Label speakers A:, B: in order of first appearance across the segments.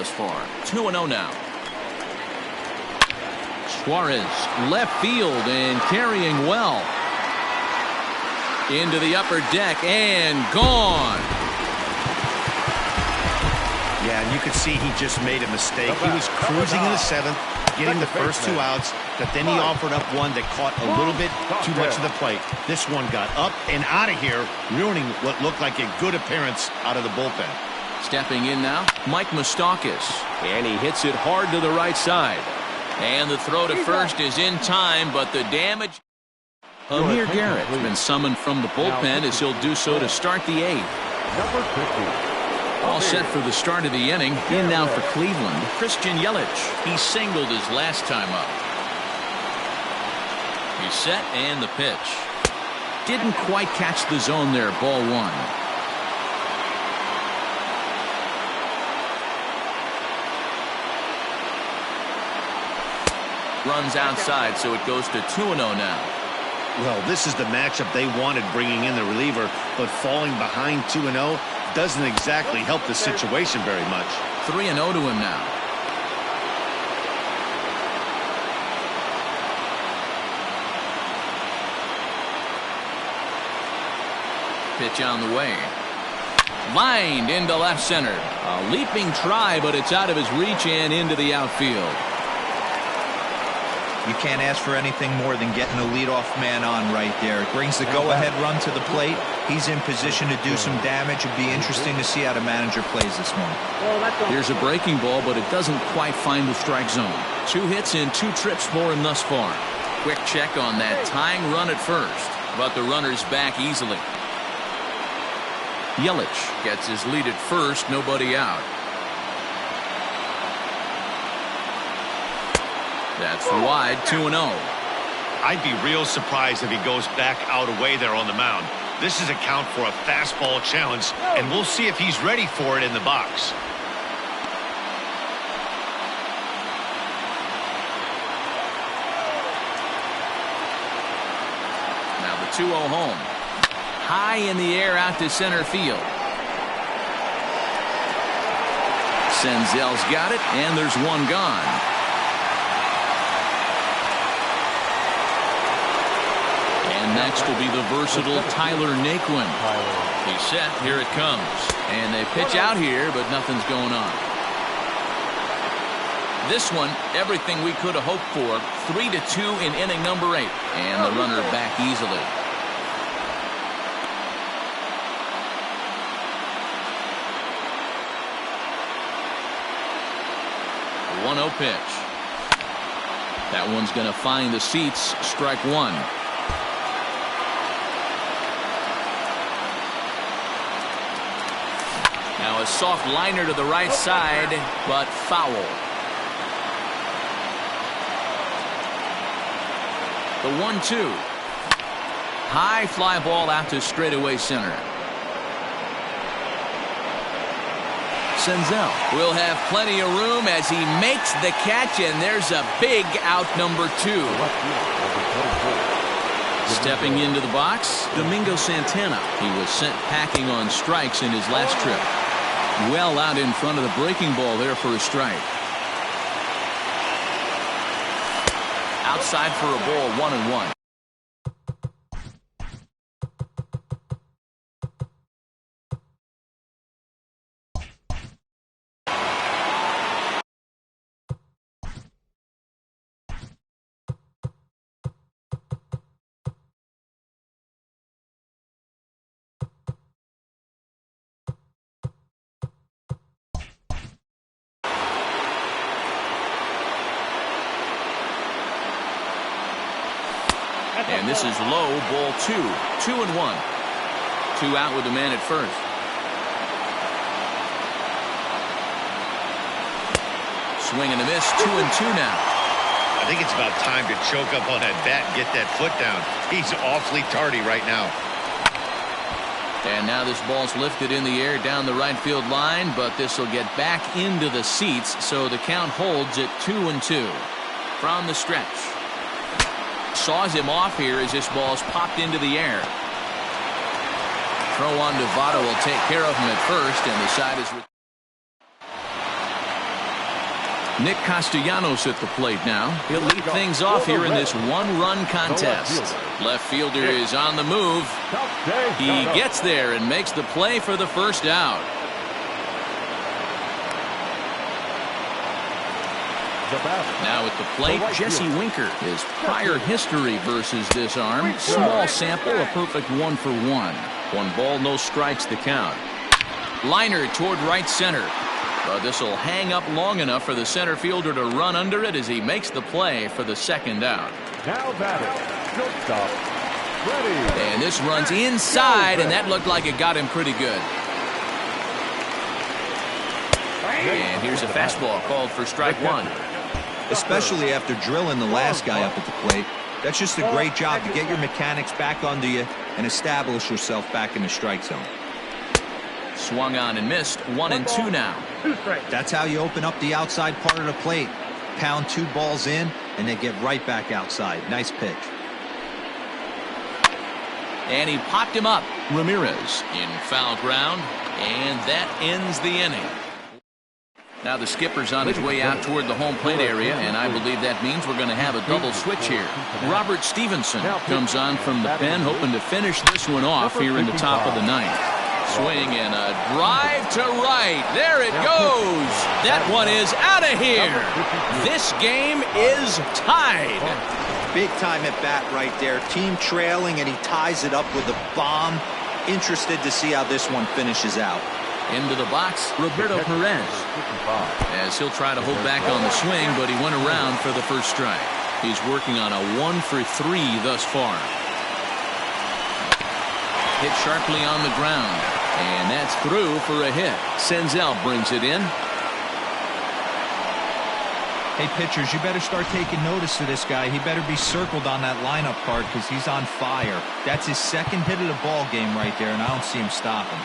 A: thus far. 2-0 now. Suarez, left field and carrying well. Into the upper deck and gone.
B: Yeah, and you could see he just made a mistake. He was cruising in the seventh, getting the first 2 outs, but then he offered up one that caught a little bit too much of the plate. This one got up and out of here, ruining what looked like a good appearance out of the bullpen.
A: Stepping in now, Mike Moustakas, and he hits it hard to the right side. And the throw to first is in time, but the damage. Amir Garrett has been summoned from the bullpen as he'll do so to start the eighth.
C: Number 50.
A: All set for the start of the inning. In now for Cleveland, Christian Yelich. He singled his last time up. He's set and the pitch. Didn't quite catch the zone there. Ball one. Runs outside, so it goes to 2-0 now.
B: Well, this is the matchup they wanted, bringing in the reliever, but falling behind 2-0 doesn't exactly help the situation very much.
A: 3-0 to him now. Pitch on the way. Lined into left center. A leaping try, but it's out of his reach and into the outfield.
D: You can't ask for anything more than getting a leadoff man on right there. It brings the go-ahead run to the plate. He's in position to do some damage. It'd be interesting to see how the manager plays this one.
A: Here's a breaking ball, but it doesn't quite find the strike zone. 2 hits and 2 trips for him thus far. Quick check on that tying run at first, but the runner's back easily. Yelich gets his lead at first, nobody out. That's wide, 2-0.
B: I'd be real surprised if he goes back out away there on the mound. This is a count for a fastball challenge, and we'll see if he's ready for it in the box.
A: Now the 2-0 home. High in the air out to center field. Senzel's got it, and there's one gone. And next will be the versatile Tyler Naquin. He's set. Here it comes. And they pitch out here, but nothing's going on. This one, everything we could have hoped for. 3-2 in inning number 8. And the runner back easily. 1-0 pitch. That one's going to find the seats. Strike one. Now a soft liner to the right side, but foul. The 1-2. High fly ball out to straightaway center. Senzel will have plenty of room as he makes the catch, and there's a big out, number 2. Stepping into the box, Domingo Santana. He was sent packing on strikes in his last trip. Well out in front of the breaking ball there for a strike. Outside for a ball, 1-1. And this is low, ball 2. 2-1. 2 out with the man at first. Swing and a miss. 2-2 now.
B: I think it's about time to choke up on that bat and get that foot down. He's awfully tardy right now.
A: And now this ball's lifted in the air down the right field line, but this will get back into the seats, so the count holds at 2-2. From the stretch. Saws him off here as this ball's popped into the air. Throw on to Votto will take care of him at first, and the side is. Nick Castellanos at the plate now. He'll lead things off here in this one-run contest. Left fielder is on the move. He gets there and makes the play for the first out. Now at the plate, Jesse Winker. His prior history versus this arm. Small sample, a perfect 1 for 1. 1 ball, no strikes the count. Liner toward right center. But this will hang up long enough for the center fielder to run under it as he makes the play for the second out.
C: Now batting, shortstop, Freddie.
A: And this runs inside, and that looked like it got him pretty good. And here's a fastball called for strike 1.
D: Especially after drilling the last guy up at the plate. That's just a great job to get your mechanics back under you and establish yourself back in the strike zone.
A: Swung on and missed. 1-2 now.
D: That's how you open up the outside part of the plate. Pound 2 balls in, and they get right back outside. Nice pitch.
A: And he popped him up. Ramirez in foul ground, and that ends the inning. Now the skipper's on his way out toward the home plate area, and I believe that means we're going to have a double switch here. Robert Stevenson comes on from the pen, hoping to finish this one off here in the top of the 9th. Swing and a drive to right. There it goes. That one is out of here. This game is tied.
D: Big time at bat right there. Team trailing, and he ties it up with a bomb. Interested to see how this one finishes out.
A: Into the box, Roberto Perez. As he'll try to hold back on the swing, but he went around for the first strike. He's working on a 1 for 3 thus far. Hit sharply on the ground. And that's through for a hit. Senzel brings it in.
D: Hey, pitchers, you better start taking notice of this guy. He better be circled on that lineup card because he's on fire. That's his second hit of the ball game right there, and I don't see him stopping.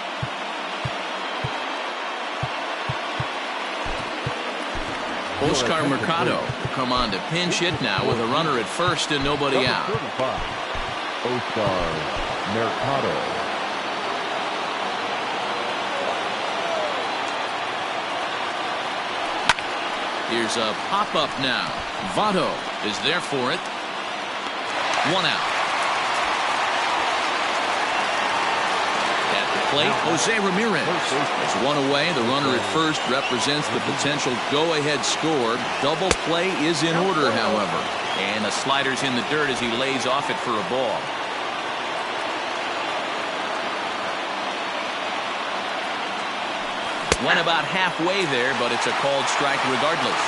A: Oscar Mercado will come on to pinch hit now with a runner at first and nobody out.
C: Oscar Mercado.
A: Here's a pop-up now. Votto is there for it. 1 out. At the plate, Jose Ramirez. It's 1 away. The runner at first represents the potential go-ahead score. Double play is in order, however. And the slider's in the dirt as he lays off it for a ball. Went about halfway there, but it's a called strike regardless.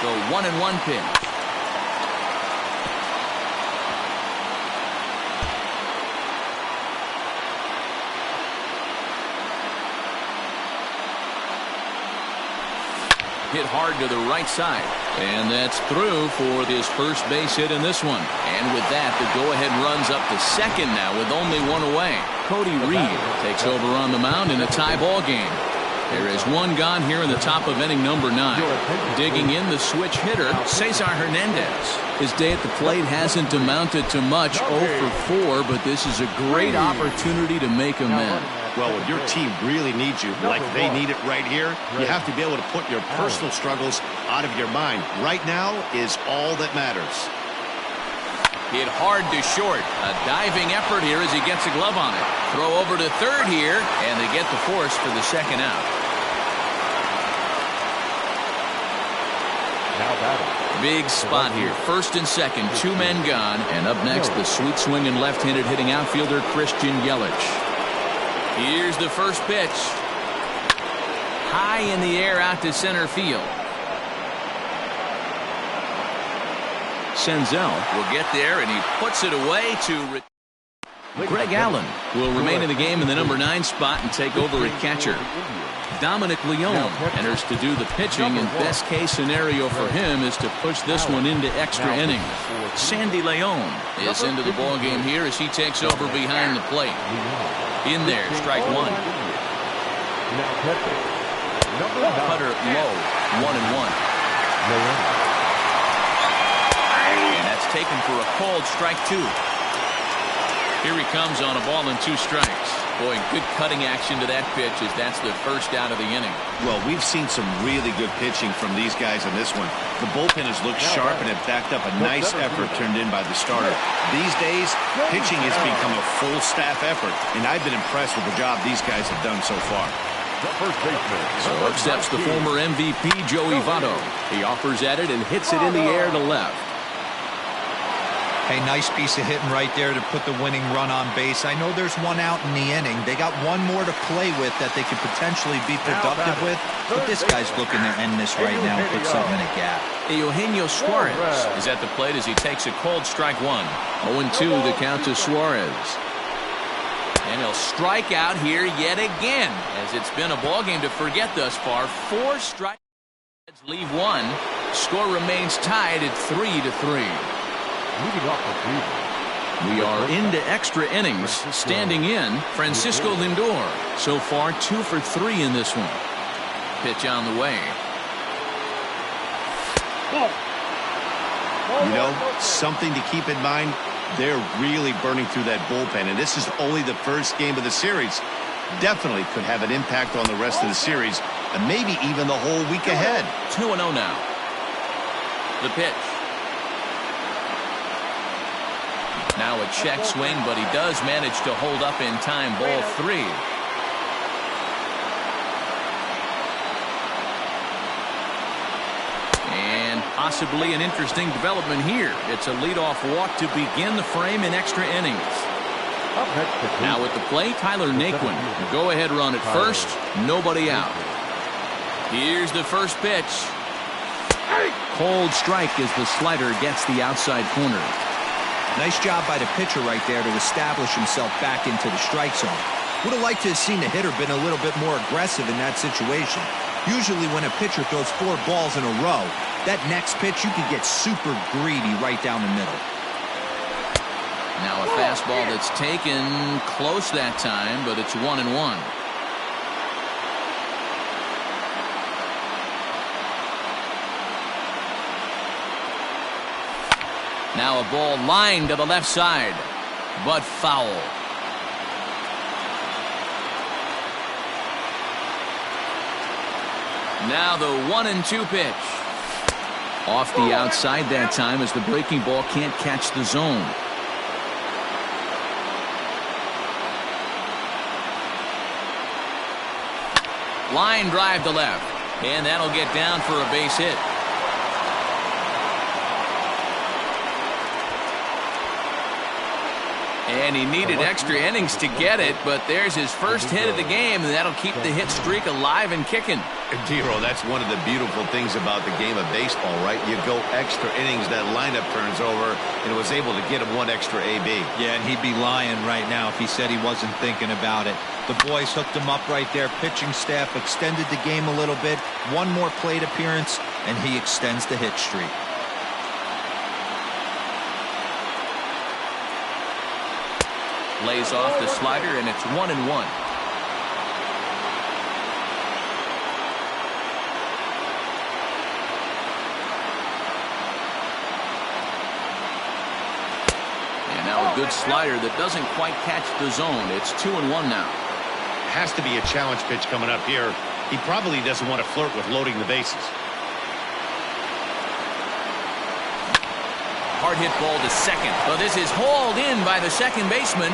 A: The 1-1 pitch. Hit hard to the right side. And that's through for this first base hit in this one. And with that, the go-ahead runs up to second now with only 1 away. Cody Reed takes over on the mound in a tie ball game. There is 1 gone here in the top of inning number 9. Digging in the switch hitter, Cesar Hernandez. His day at the plate hasn't amounted to much, 0 for 4, but this is a great opportunity to make amends.
B: Well, when your team really needs you, like they need it right here, you have to be able to put your personal struggles out of your mind. Right now is all that matters.
A: Hit hard to short. A diving effort here as he gets a glove on it. Throw over to third here, and they get the force for the second out.
C: Now batting.
A: Big spot here. First and second, 2 men gone. And up next, the sweet swinging left-handed hitting outfielder Christian Yelich. Here's the first pitch. High in the air out to center field. Senzel will get there, and he puts it away to Greg Allen will remain in the game in the number 9 spot and take over at catcher. Dominic Leone enters to do the pitching, and best case scenario for him is to push this one into extra innings. Sandy Leone is into the ball game here as he takes over behind the plate. In there, strike 1. Cutter low, 1-1. And that's taken for a called strike 2. Here he comes on a ball and 2 strikes. Boy, good cutting action to that pitch as that's the first out of the inning.
B: Well, we've seen some really good pitching from these guys in this one. The bullpen has looked sharp and have backed up a nice effort turned in by the starter. These days, pitching has become a full staff effort, and I've been impressed with the job these guys have done so far.
A: So accepts the former MVP Joey Votto. He offers at it and hits it in the air to left.
D: Hey, nice piece of hitting right there to put the winning run on base. I know there's 1 out in the inning. They got 1 more to play with that they could potentially be productive with, but this guy's looking to end this right now and put something in a gap.
A: Eugenio Suarez is at the plate as he takes a cold strike 1. 0-2 the count to Suarez. And he'll strike out here yet again, as it's been a ball game to forget thus far. 4 strikes leave 1. Score remains tied at 3-3. We are into extra innings. Standing in, Francisco Lindor. So far, 2 for 3 in this one. Pitch on the way.
B: You know, something to keep in mind, they're really burning through that bullpen, and this is only the first game of the series. Definitely could have an impact on the rest of the series, and maybe even the whole week ahead.
A: 2-0 now. The pitch. Now a check swing, but he does manage to hold up in time. Ball 3. And possibly an interesting development here. It's a leadoff walk to begin the frame in extra innings. Now at the plate, Tyler Naquin. Go-ahead run at first. Nobody out. Here's the first pitch. Cold strike as the slider gets the outside corner.
D: Nice job by the pitcher right there to establish himself back into the strike zone. Would have liked to have seen the hitter been a little bit more aggressive in that situation. Usually when a pitcher throws 4 balls in a row, that next pitch you could get super greedy right down the middle.
A: Now a fastball that's taken close that time, but it's 1-1. Now a ball lined to the left side, but foul. Now the 1-2 pitch. Off the outside that time as the breaking ball can't catch the zone. Line drive to left, and that'll get down for a base hit. And he needed extra innings to get it, but there's his first hit of the game, and that'll keep the hit streak alive and kicking.
B: D-Roll, that's one of the beautiful things about the game of baseball, right? You go extra innings, that lineup turns over, and was able to get him 1 extra AB.
D: Yeah, and he'd be lying right now if he said he wasn't thinking about it. The boys hooked him up right there. Pitching staff extended the game a little bit. 1 more plate appearance, and he extends the hit streak.
A: Lays off the slider, and it's 1-1. And now a good slider that doesn't quite catch the zone. It's 2-1 now.
B: Has to be a challenge pitch coming up here. He probably doesn't want to flirt with loading the bases.
A: Hard hit ball to second. Well, this is hauled in by the second baseman.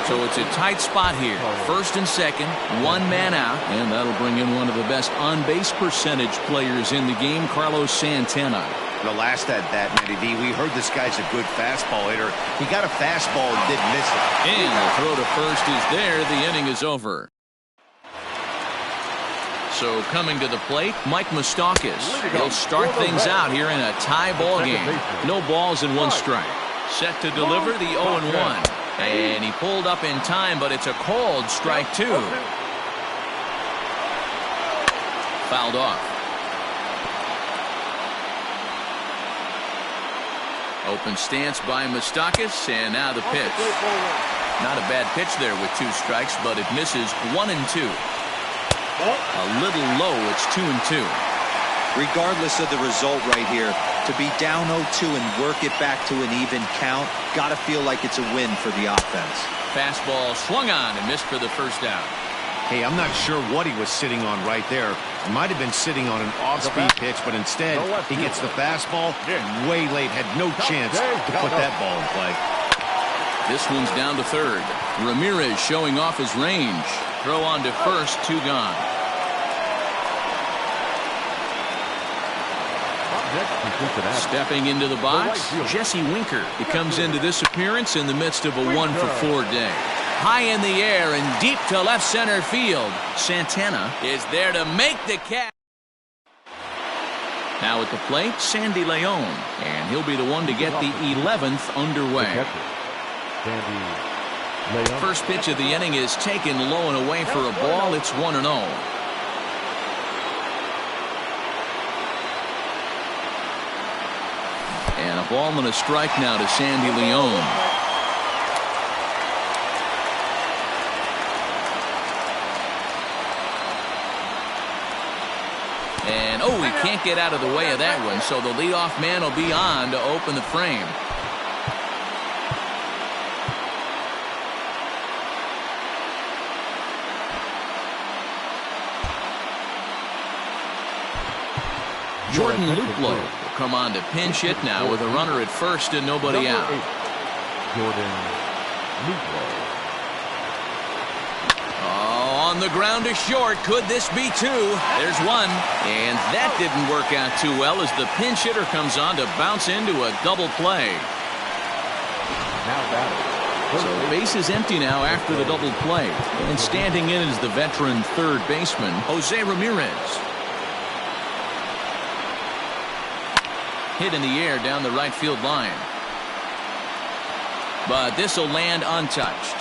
A: So it's a tight spot here. First and second, 1 man out, and that'll bring in one of the best on-base percentage players in the game, Carlos Santana.
B: The last at bat, Matty D, we heard this guy's a good fastball hitter. He got a fastball and didn't miss it.
A: And the throw to first is there. The inning is over. So coming to the plate, Mike Moustakas. He'll start things out here in a tie ball game. No balls and 1 strike. Set to deliver the 0-1. And he pulled up in time, but it's a cold strike 2. Fouled off. Open stance by Moustakas, and now the pitch. Not a bad pitch there with 2 strikes, but it misses 1-2. A little low. It's 2-2.
D: Regardless of the result right here, to be down 0-2 and work it back to an even count, gotta feel like it's a win for the offense.
A: Fastball swung on and missed for the first out.
B: Hey, I'm not sure what he was sitting on right there. He might have been sitting on an off-speed pitch, but instead he gets the fastball way late, had no chance to put that ball in play.
A: This one's down to third. Ramirez showing off his range. Throw on to first, 2 gone. Stepping into the box, Jesse Winker. He comes into this appearance in the midst of a 1-for-4 day. High in the air and deep to left center field. Santana is there to make the catch. Now at the plate, Sandy Leon, and he'll be the one to get the 11th underway. First pitch of the inning is taken low and away for a ball. It's 1-0. And a ball and a strike now to Sandy Leon. And oh, he can't get out of the way of that one, so the leadoff man will be on to open the frame. Jordan Luplow will come on to pinch hit now with a runner at first and nobody out.
C: Jordan Luplow.
A: Oh, on the ground to short. Could this be 2? There's 1. And that didn't work out too well as the pinch hitter comes on to bounce into a double play. So base is empty now after the double play. And standing in is the veteran third baseman, Jose Ramirez. Hit in the air down the right field line. But this will land untouched.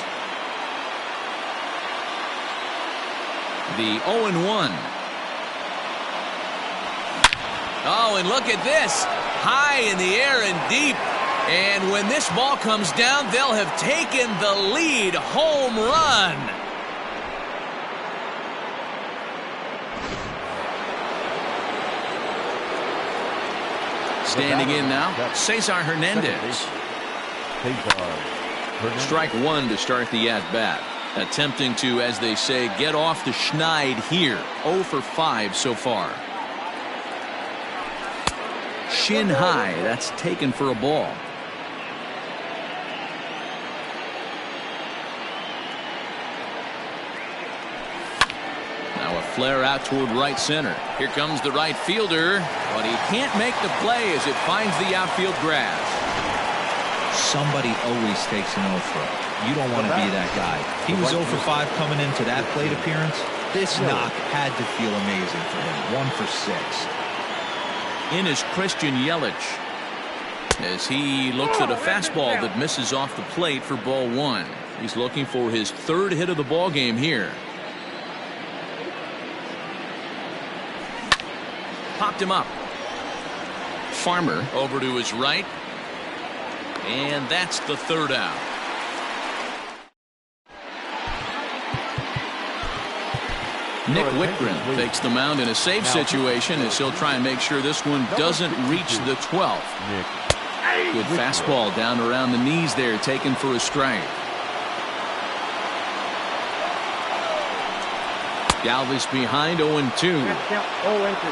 A: The 0-1. Oh, and look at this. High in the air and deep. And when this ball comes down, they'll have taken the lead. Home run. Standing in now, Cesar Hernandez. Strike 1 to start the at-bat. Attempting to, as they say, get off the schneid here. 0 for 5 so far. Shin high, that's taken for a ball. Now a flare out toward right center. Here comes the right fielder, but he can't make the play as it finds the outfield grass.
D: Somebody always takes an 0 for. You don't want to be that guy. He was 0 for 5 coming into that plate appearance. This knock had to feel amazing for him. 1 for 6.
A: In is Christian Yelich as he looks at a fastball that misses off the plate for ball 1. He's looking for his 3rd hit of the ball game here. Popped him up. Farmer over to his right. And that's the 3rd out. Nick Whitgren takes the mound in a safe situation as he'll try and make sure this one doesn't reach the 12th. Good fastball down around the knees there, taken for a strike. Galvis behind 0-2.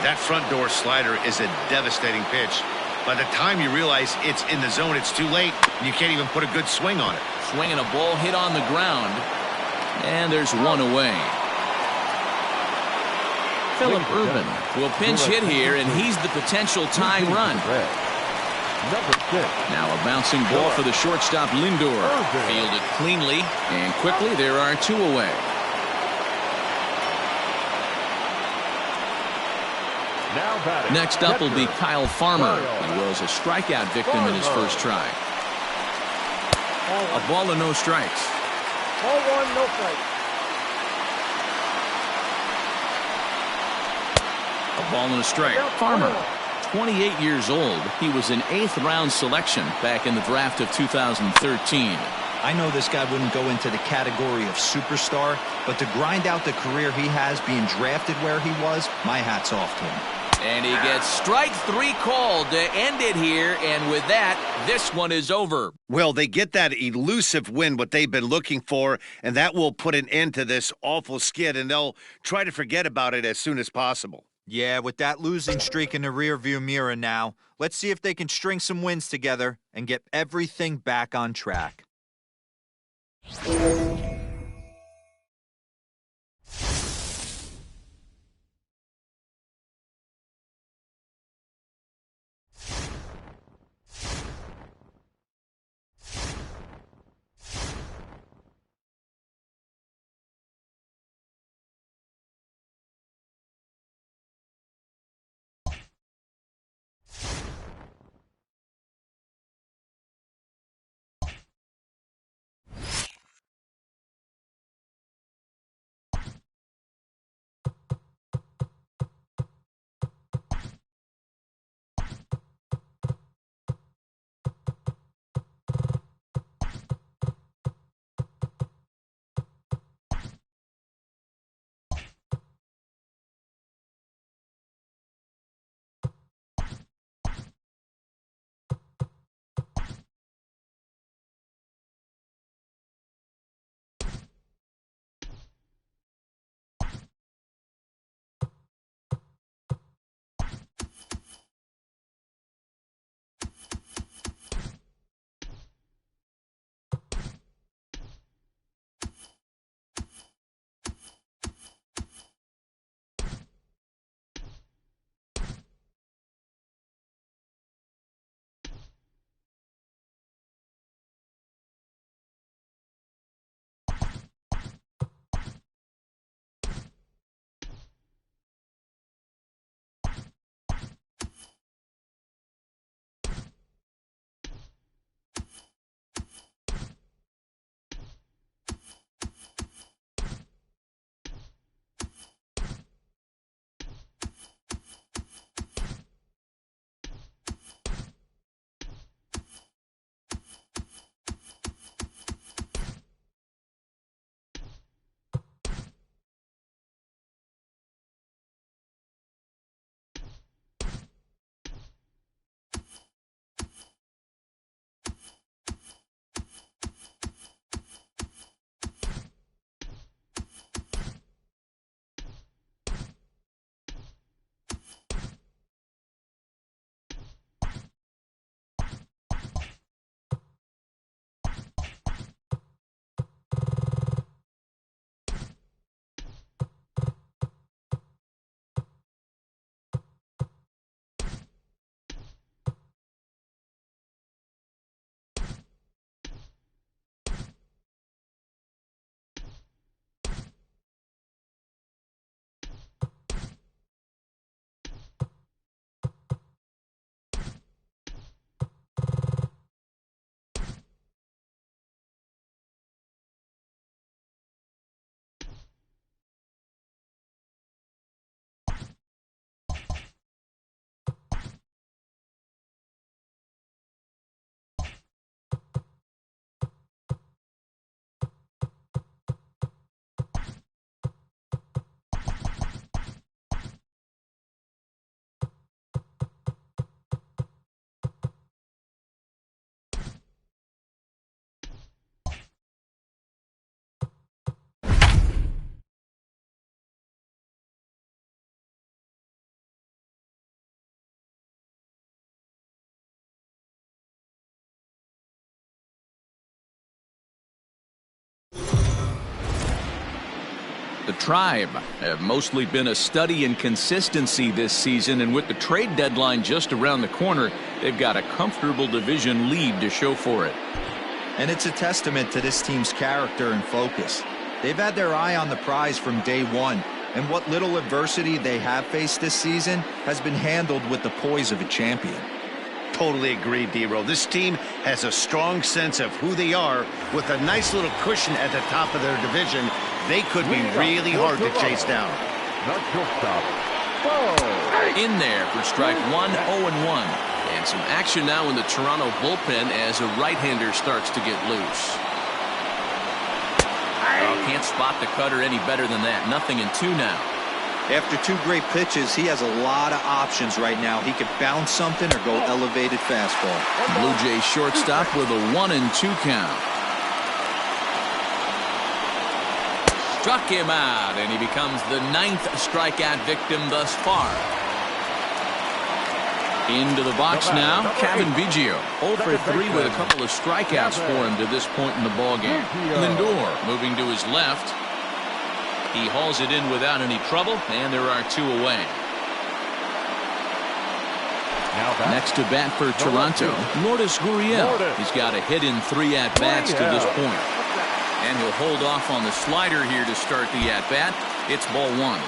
B: That front door slider is a devastating pitch. By the time you realize it's in the zone, it's too late. You can't even put a good swing on it.
A: Swinging a ball hit on the ground. And there's 1 away. Phillip Urban will pinch hit here, and he's the potential tying run. Now a bouncing ball for the shortstop Lindor. Fielded cleanly and quickly. There are 2 away. Next up will be Kyle Farmer. He was a strikeout victim in his first try. A ball and no strikes.
E: Ball 1, no strikes.
A: A ball and a strike. Farmer, 28 years old. He was an 8th round selection back in the draft of 2013.
D: I know this guy wouldn't go into the category of superstar, but to grind out the career he has being drafted where he was, my hat's off to him.
A: And he gets strike 3 called to end it here, and with that, this one is over.
B: Well, they get that elusive win, what they've been looking for, and that will put an end to this awful skid, and they'll try to forget about it as soon as possible.
D: Yeah, with that losing streak in the rearview mirror now, let's see if they can string some wins together and get everything back on track.
A: The Tribe have mostly been a study in consistency this season, and with the trade deadline just around the corner, they've got a comfortable division lead to show for it.
D: And it's a testament to this team's character and focus. They've had their eye on the prize from day one, and what little adversity they have faced this season has been handled with the poise of a champion.
B: Totally agree, D-Row. This team has a strong sense of who they are. With a nice little cushion at the top of their division, they could be really hard to chase down.
A: In there for strike 1, 0-1. And some action now in the Toronto bullpen as a right-hander starts to get loose. Oh, can't spot the cutter any better than that. 0-2 now.
D: After 2 great pitches, he has a lot of options right now. He could bounce something or go elevated fastball.
A: Blue Jays shortstop with a 1-2 count. Struck him out, and he becomes the 9th strikeout victim thus far. Into the box now, Kevin Biggio. 0 for 3 with a couple of strikeouts for him to this point in the ballgame. Lindor moving to his left. He hauls it in without any trouble, and there are 2 away. Next to bat for Toronto, Lourdes Gurriel. He's got a hit in 3 at-bats to this point. And he'll hold off on the slider here to start the at-bat. It's ball 1.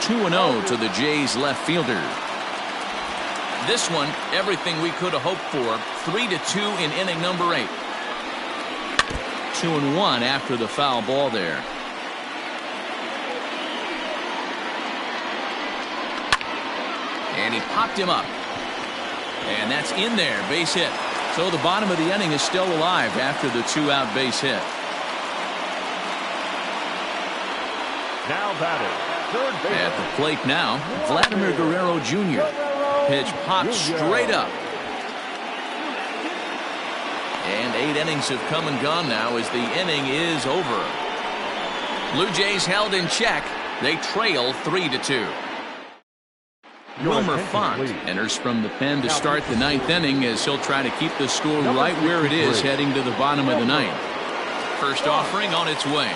A: 2-0 to the Jays left fielder. This one, everything we could have hoped for. 3-2 in inning number 8. 2-1 after the foul ball there. And he popped him up. And that's in there, base hit. So the bottom of the inning is still alive after the 2-out base hit.
C: Now batting, third base.
A: At the plate now, Vladimir Guerrero Jr. Pitch pops straight up. And 8 innings have come and gone now as the inning is over. Blue Jays held in check. They trail 3-2. Wilmer Font enters from the pen to start the 9th inning as he'll try to keep the score right where it is heading to the bottom of the 9th. First offering on its way.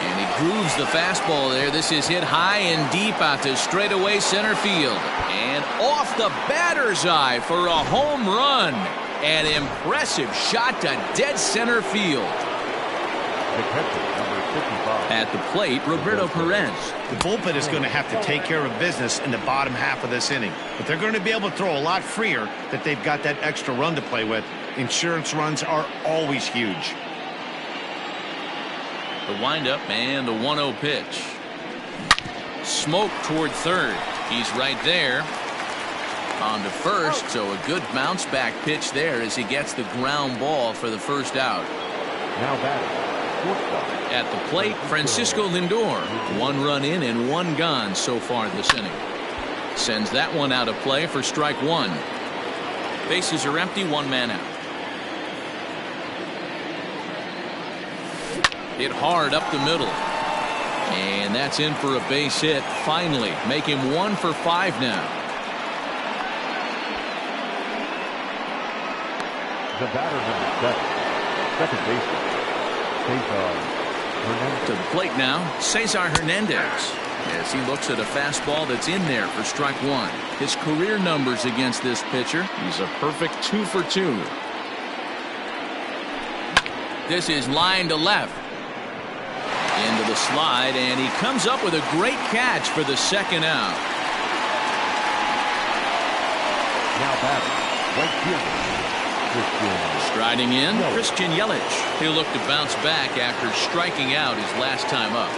A: And he grooves the fastball there. This is hit high and deep out to straightaway center field. And off the batter's eye for a home run. An impressive shot to dead center field. At the plate, Roberto Perez.
B: The bullpen is going to have to take care of business in the bottom half of this inning. But they're going to be able to throw a lot freer that they've got that extra run to play with. Insurance runs are always huge.
A: The windup and the 1-0 pitch. Smoke toward third. He's right there. On to first, so a good bounce back pitch there as he gets the ground ball for the first out.
C: Now batting.
A: At the plate, Francisco Lindor. 1 run in and 1 gone so far this inning. Sends that one out of play for strike 1. Bases are empty, 1 man out. Hit hard up the middle. And that's in for a base hit. Finally, make him 1 for 5 now.
C: The batter number 7, second baseman, Cesar Hernandez.
A: To the plate now, Cesar Hernandez. As he looks at a fastball that's in there for strike 1. His career numbers against this pitcher, he's a perfect 2 for 2. This is line to left. Into the slide, and he comes up with a great catch for the second out.
C: Now batting, right fielder.
A: Striding in, Christian Yelich. He'll look to bounce back after striking out his last time up.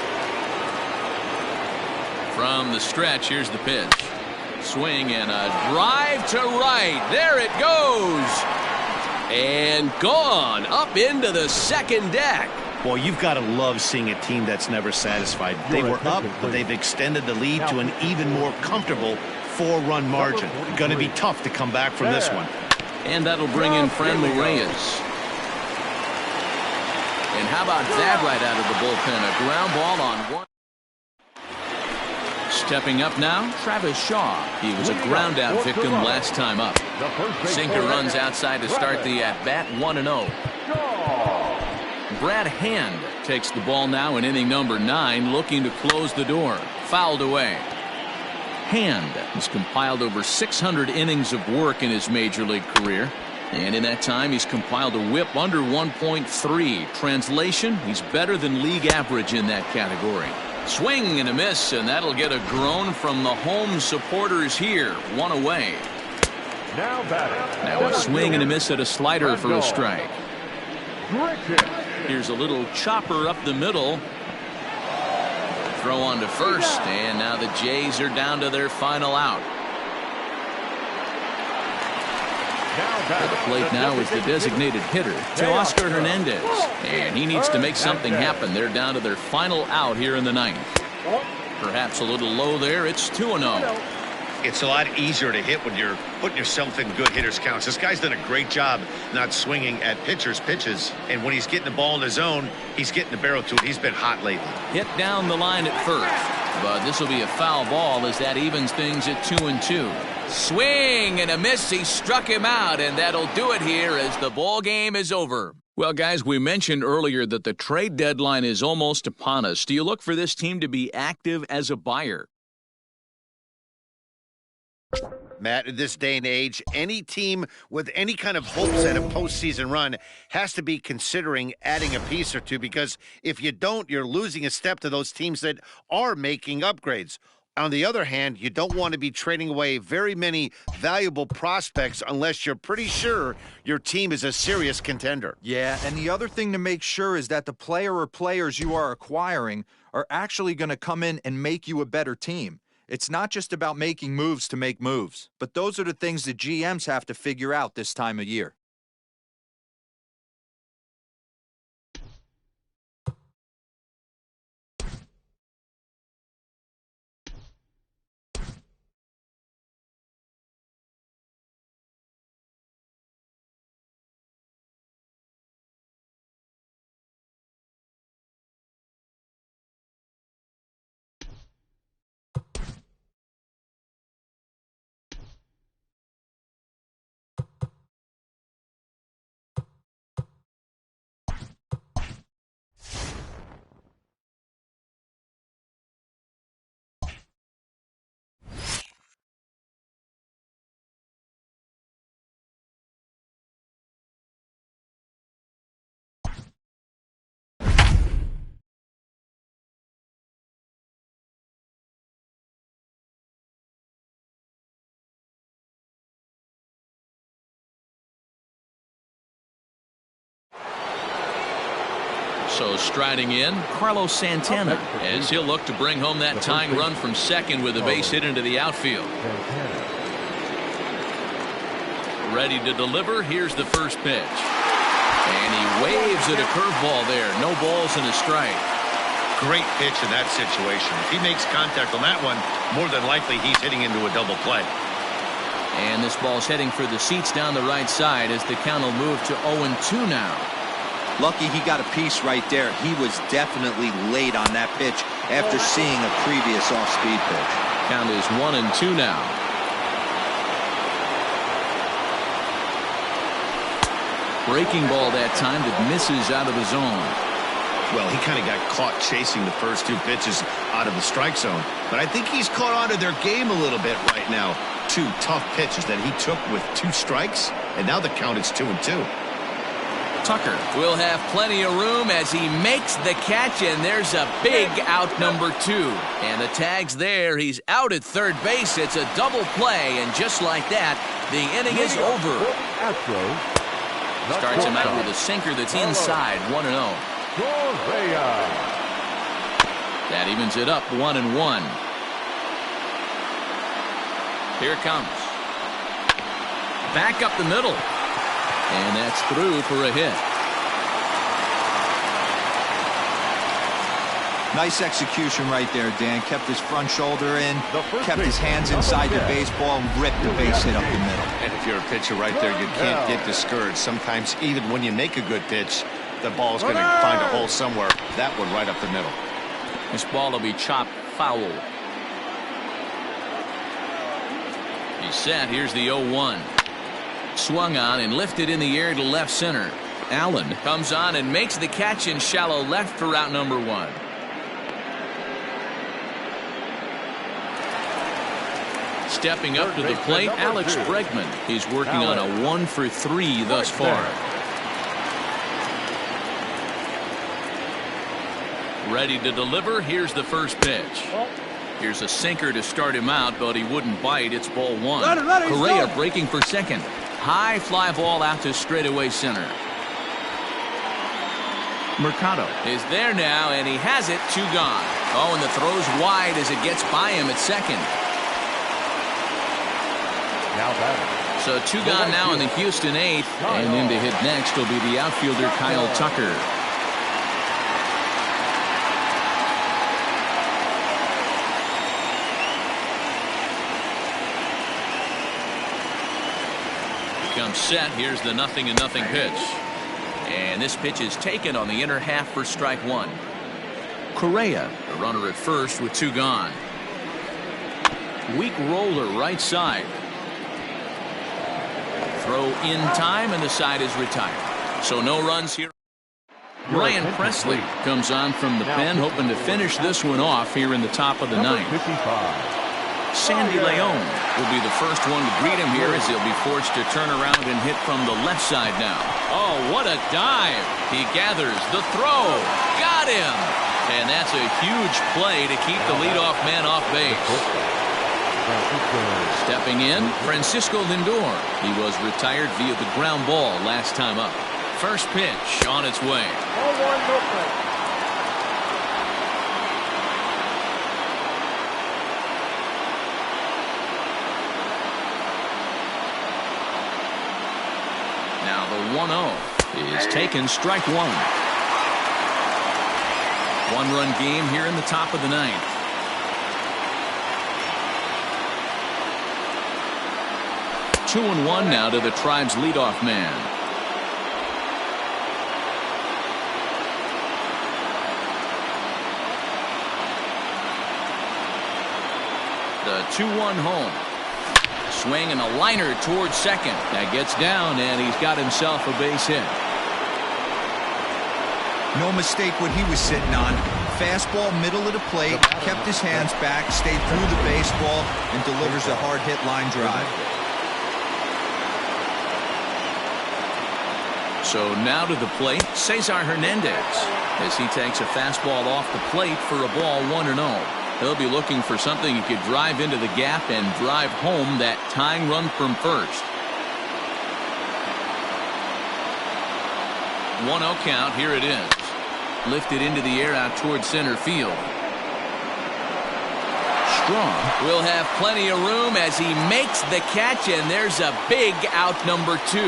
A: From the stretch, here's the pitch. Swing and a drive to right. There it goes. And gone up into the second deck.
B: Well, you've got to love seeing a team that's never satisfied. They were up, but they've extended the lead to an even more comfortable 4-run margin. Going to be tough to come back from this one.
A: And that'll bring in Franmil Reyes. And how about that right out of the bullpen? A ground ball on 1. Stepping up now, Travis Shaw. He was a ground out victim last time up. Sinker runs outside to start the at-bat, 1-0. Brad Hand takes the ball now in inning number 9, looking to close the door. Fouled away. Hand has compiled over 600 innings of work in his major league career. And in that time, he's compiled a whip under 1.3. Translation, he's better than league average in that category. Swing and a miss, and that'll get a groan from the home supporters here. 1 away.
C: Now batting.
A: Now a swing and a miss at a slider for a strike. Here's a little chopper up the middle. Throw on to first, and now the Jays are down to their final out. To the plate now is the designated hitter, Teoscar Hernandez. And he needs to make something happen. They're down to their final out here in the ninth. Perhaps a little low there. It's 2-0.
B: It's a lot easier to hit when you're putting yourself in good hitters counts. This guy's done a great job not swinging at pitchers' pitches. And when he's getting the ball in the zone, he's getting the barrel to it. He's been hot lately.
A: Hit down the line at first. But this will be a foul ball as that evens things at 2-2. Swing and a miss. He struck him out, and that'll do it here as the ball game is over. Well, guys, we mentioned earlier that the trade deadline is almost upon us. Do you look for this team to be active as a buyer?
B: Matt, in this day and age, any team with any kind of hopes at a postseason run has to be considering adding a piece or two, because if you don't, you're losing a step to those teams that are making upgrades. On the other hand, you don't want to be trading away very many valuable prospects unless you're pretty sure your team is a serious contender.
D: Yeah, and the other thing to make sure is that the player or players you are acquiring are actually going to come in and make you a better team. It's not just about making moves to make moves, but those are the things that GMs have to figure out this time of year.
A: So striding in, Carlos Santana, as he'll look to bring home that tying run from second with a base hit into the outfield. Ready to deliver. Here's the first pitch. And he waves at a curveball there. No balls and a strike.
B: Great pitch in that situation. If he makes contact on that one, more than likely he's hitting into a double play.
A: And this ball's heading for the seats down the right side as the count will move to 0-2 now.
D: Lucky he got a piece right there. He was definitely late on that pitch after seeing a previous off-speed pitch.
A: Count is 1-2 now. Breaking ball that time that misses out of the zone.
B: Well, he kind of got caught chasing the first two pitches out of the strike zone. But I think he's caught on to their game a little bit right now. Two tough pitches that he took with two strikes, and now the count is 2-2.
A: Tucker will have plenty of room as he makes the catch, and there's a big out number 2. And the tag's there. He's out at third base. It's a double play, and just like that, the inning is over. Starts him out with a sinker that's inside, 1-0. That evens it up, 1-1. Here it comes. Back up the middle. And that's through for a hit.
D: Nice execution right there, Dan. Kept his front shoulder in, kept his hands inside the baseball, and ripped the base hit up the middle.
B: And if you're a pitcher right there, you can't get discouraged. Sometimes even when you make a good pitch, the ball's going to find a hole somewhere. That one right up the middle.
A: This ball will be chopped foul. He's set. Here's the 0-1. Swung on and lifted in the air to left center. Allen comes on and makes the catch in shallow left for out number 1. Stepping up to the plate, Alex Bregman. He's working on a 1 for 3 thus far. Ready to deliver. Here's the first pitch. Here's a sinker to start him out, but he wouldn't bite. It's ball 1. Correa breaking for second. High fly ball out to straightaway center. Mercado is there now, and he has it. 2 gone. Oh, and the throw's wide as it gets by him at second.
C: Now batting,
A: So 2 gone now in the Houston 8th, and in to hit next will be the outfielder Kyle Tucker. Comes set. Here's the 0-0 pitch. And this pitch is taken on the inner half for strike 1. Correa, the runner at first with 2 gone. Weak roller right side. Throw in time, and the side is retired. So no runs here. Ryan Presley comes on from the pen, hoping to finish this one off here in the top of the 9th. Sandy Leon will be the first one to greet him here as he'll be forced to turn around and hit from the left side now. Oh, what a dive. He gathers the throw. Got him. And that's a huge play to keep the leadoff man off base. Stepping in, Francisco Lindor. He was retired via the ground ball last time up. First pitch on its way.
E: 0-1, no play.
A: Now the 1-0 is taken, strike 1. 1-run game here in the top of the 9th. Two and 1 now to the Tribe's leadoff man. The 2-1 home. Swing and a liner towards second. That gets down, and he's got himself a base hit.
D: No mistake what he was sitting on. Fastball, middle of the plate, kept his hands back, stayed through the baseball, and delivers a hard hit line drive.
A: So now to the plate, Cesar Hernandez, as he takes a fastball off the plate for a ball 1-0. He'll be looking for something he could drive into the gap and drive home that tying run from first. 1-0 count. Here it is. Lifted into the air out towards center field. Strong will have plenty of room as he makes the catch, and there's a big out, number 2.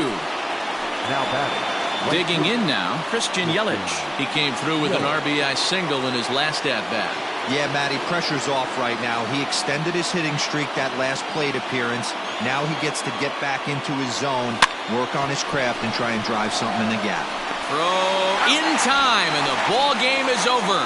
C: Now batting.
A: Digging in now, Christian Yelich. He came through with an RBI single in his last at-bat.
D: Yeah, Matty, pressure's off right now. He extended his hitting streak that last plate appearance. Now he gets to get back into his zone, work on his craft, and try and drive something in the gap.
A: Throw in time, and the ball game is over.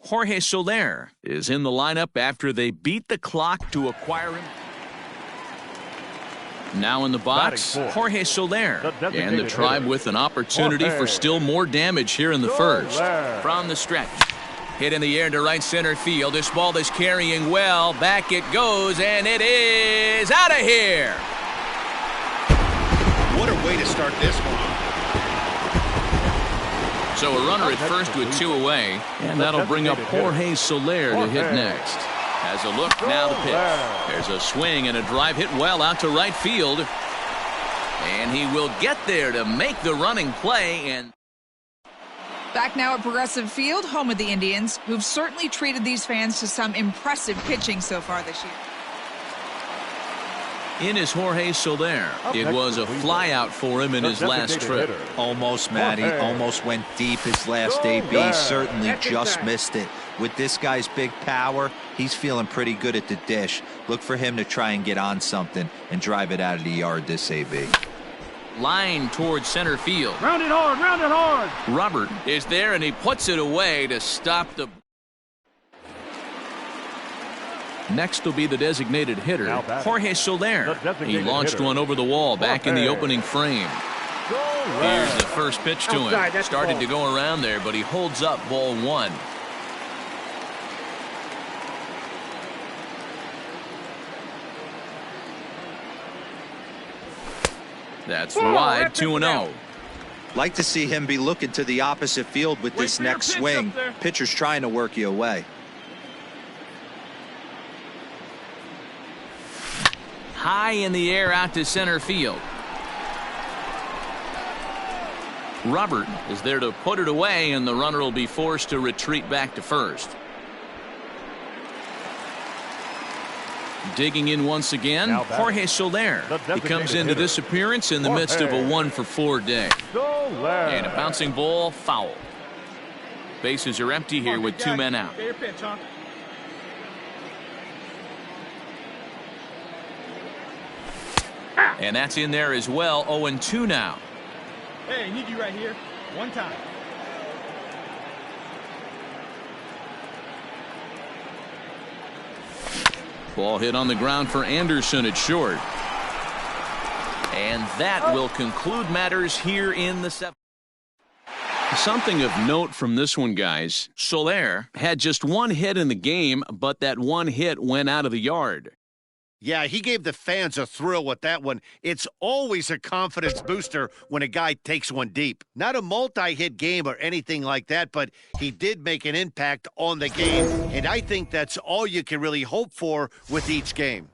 A: Jorge Soler is in the lineup after they beat the clock to acquire him. Now in the box, Jorge Soler, and the Tribe with an opportunity for still more damage here in the first. From the stretch, hit in the air to right center field. This ball is carrying well. Back it goes, and it is out of here.
B: What a way to start this one.
A: So a runner at first with 2 away, and that'll bring up Jorge Soler to hit next. Has a look, now the pitch. There's a swing and a drive hit well out to right field. And he will get there to make the running play. And
F: back now at Progressive Field, home of the Indians, who've certainly treated these fans to some impressive pitching so far this year.
A: in is Jorge Soler. It was a flyout for him in his last trip.
D: Almost, Matty. Almost went deep his last AB. Certainly just missed it. With this guy's big power, he's feeling pretty good at the dish. Look for him to try and get on something and drive it out of the yard this AB.
A: Line towards center field.
E: Round it hard, round it hard.
A: Robert is there, and he puts it away to stop the... Next will be the designated hitter, Jorge Soler. He launched one over the wall back in the opening frame. Here's the first pitch to him. Started to go around there, but he holds up ball one. That's wide, 2-0.
D: Like to see him be looking to the opposite field with this next swing. Pitcher's trying to work you away.
A: High in the air out to center field. Robert is there to put it away, and the runner will be forced to retreat back to first. Digging in once again, Jorge Soler. He comes into this appearance in the midst of a 1-for-4 day. And a bouncing ball, foul. Bases are empty here with 2 men out. And that's in there as well. 0-2 now.
E: Hey, I need you right here. One time.
A: Ball hit on the ground for Anderson at short. And that will conclude matters here in the 7th. Something of note from this one, guys. Soler had just 1 hit in the game, but that 1 hit went out of the yard.
B: Yeah, he gave the fans a thrill with that one. It's always a confidence booster when a guy takes one deep. Not a multi-hit game or anything like that, but he did make an impact on the game, and I think that's all you can really hope for with each game.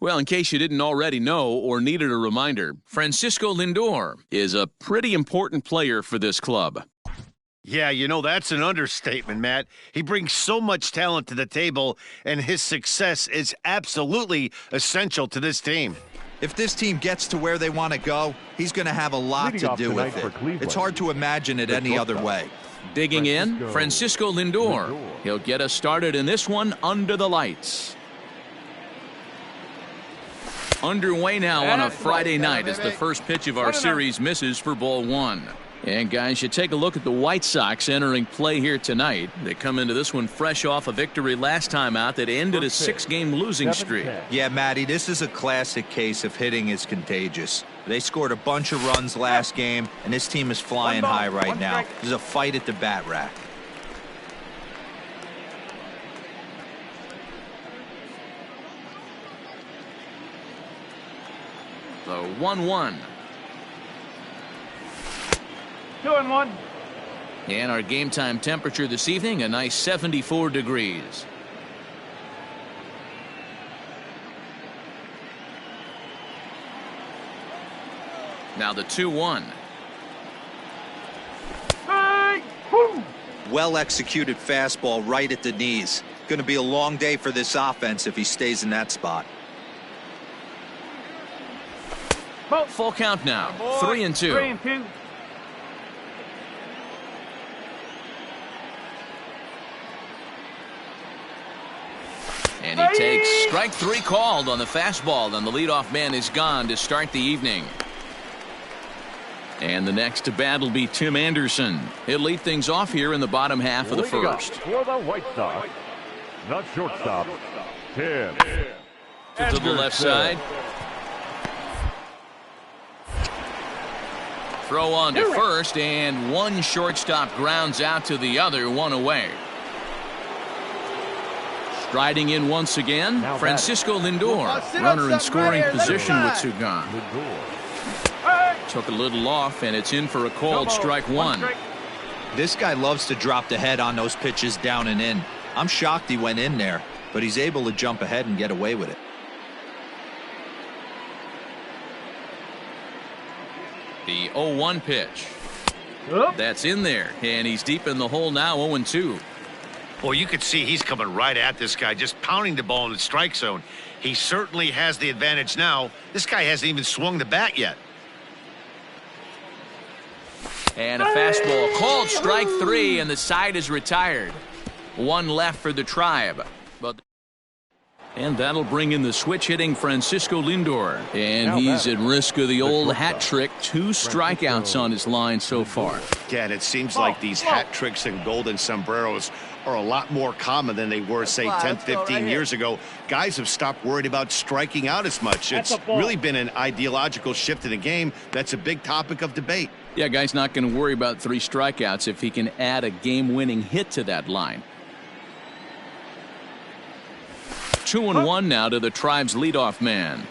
A: Well, in case you didn't already know or needed a reminder, Francisco Lindor is a pretty important player for this club.
B: Yeah, you know, that's an understatement, Matt. He brings so much talent to the table, and his success is absolutely essential to this team.
D: If this team gets to where they want to go, he's going to have a lot to do with it. It's hard to imagine it any other way.
A: Digging in, Francisco Lindor. He'll get us started in this one under the lights. Underway now on a Friday night as the first pitch of our series misses for ball one. And guys, you take a look at the White Sox entering play here tonight. They come into this one fresh off a victory last time out that ended a 6-game losing streak.
D: Yeah, Matty, this is a classic case of hitting is contagious. They scored a bunch of runs last game, and this team is flying high right now. There's a fight at the bat rack.
A: The 1-1.
E: 2-1.
A: And our game time temperature this evening, a nice 74 degrees. Now the 2-1.
D: Well executed fastball right at the knees. Going to be a long day for this offense if he stays in that spot.
A: Full count now. 3-2.
E: 3-2.
A: And he takes strike three called on the fastball, and the leadoff man is gone to start the evening. And the next to bat will be Tim Anderson. He'll lead things off here in the bottom half of the first.
C: For the White Sox, the shortstop, Tim
A: To the left side. Throw on to first, and one shortstop grounds out to the other, one away. Striding in once again, Francisco Lindor. Runner in scoring position with two gone. Took a little off, and it's in for a called strike one.
D: This guy loves to drop the head on those pitches down and in. I'm shocked he went in there, but he's able to jump ahead and get away with it.
A: The 0-1 pitch. That's in there, and he's deep in the hole now, 0-2.
B: Well, you could see he's coming right at this guy, just pounding the ball in the strike zone. He certainly has the advantage now. This guy hasn't even swung the bat yet.
A: And a fastball called strike three, and the side is retired. One left for the Tribe. And that'll bring in the switch-hitting Francisco Lindor. And he's at risk of the old hat trick. 2 strikeouts on his line so far.
B: Yeah, and it seems like these hat tricks and golden sombreros are a lot more common than they were, say, 10, 15 years ago. Guys have stopped worried about striking out as much. It's really been an ideological shift in the game. That's a big topic of debate.
A: Yeah, guy's not going to worry about 3 strikeouts if he can add a game-winning hit to that line. 2-1 now to the Tribe's leadoff man.